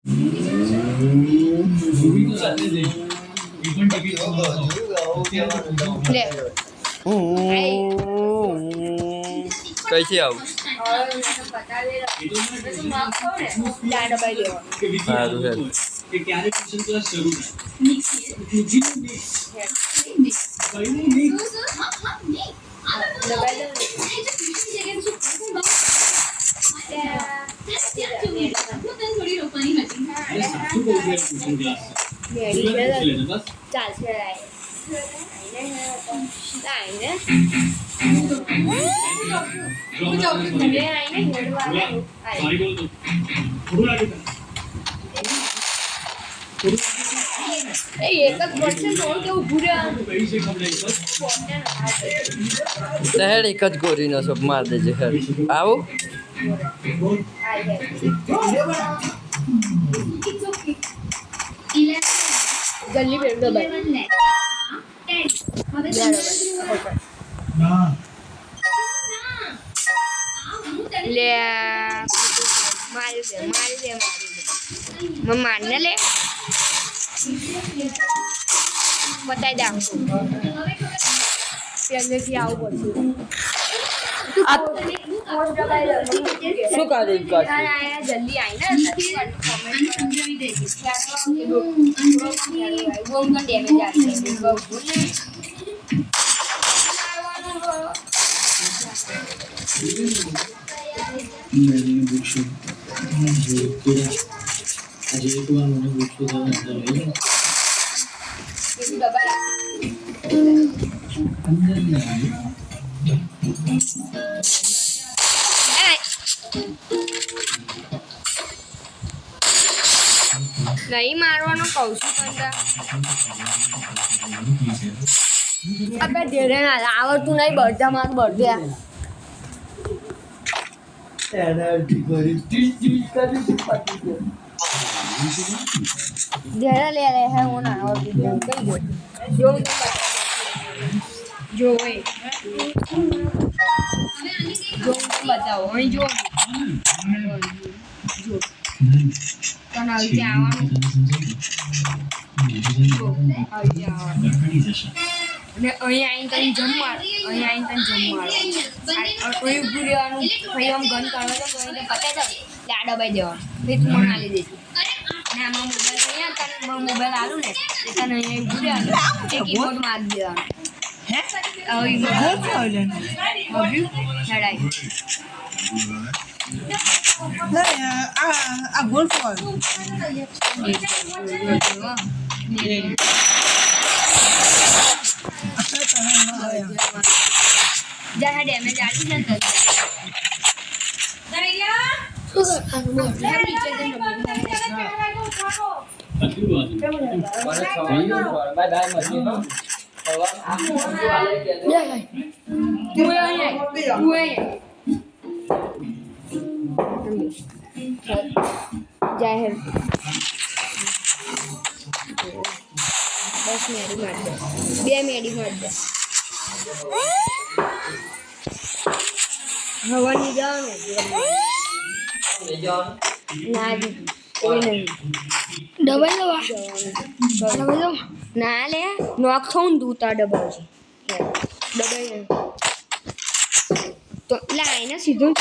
લે કઈથી આવું સારું હેલ હેડ એક જ ગોરીનો શોપ માર દેજે હેડ આવું જલ્દી બેઠ દો ભાઈ લે મારી દે મારને લે બતાવી દે પહેલેથી આવું પડશે શું કરી જલ્દી નહીં મારવાનું કહું છું આપણે ધીરે ના આવડતું નહીં બધા મારું બધે જરા લે લે હે હું ના આવડતું કઈ ગયો જો બતાવો અહીં જો પણ આવી આવવાનું અને અહીં આવીને તને જમવા અહીં આવીને તને જમવા અહીં ઊભું રહેવાનું ભાઈ આમ ગન કાઢો તો અહીં પતાવી દઉં આ દબાઈ દેવાનું ભાઈ તું મને આલી દેજે અને આમાં મોબાઈલ અહીંયા તને મોબાઈલ આલું ને એ તને અહીંયા ઊભું રહેવાનું એક કીબોર્ડ મારી દેવાનું આ ગોલ્ફ જરા ડેમેજ આવી છે જાહેર બસ મેડી માર દે બે મેડી માર દે હવાની જવાનું ના કોઈ નહીં દબાઈ દો ના લે નોક થવું તું તાર દબાવ છે દબાઈ તો લાઈને સીધું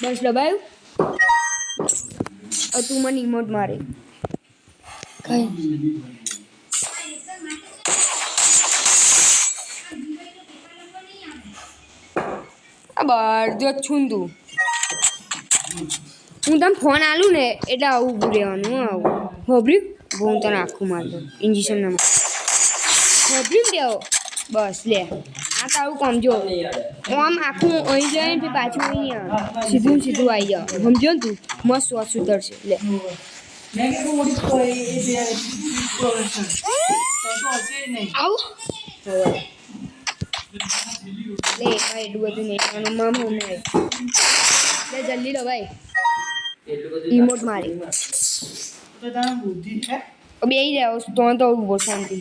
બસ દબાયું તું મને ઇમોટ મારે કઈ આ બરજો છું તું હું તને ફોન આલું ને એટલે આવું ઊભું રહેવાનું આવું હોભર્યું હું તને આખું મારી દઉં ઇન્જેક્શન ના હોભર્યું દેવો બસ લે આ તારું કામ જો આમ આખું અહીં જાય ને પાછું અહીં આવે સીધું સીધું આવી જાવ સમજો ને તું મસ્ત શ્વાસ સુધરશે લે આવું લે ભાઈ એટલું બધું નહીં મામ હું લે જલ્દી લો ભાઈ રિમોટ મારી બે જાઓ તો ઉભો શાંતિ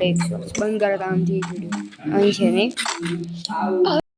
હેડે 100 બંધ કરે તો આમથી વિડીયો અહીં છે નહીં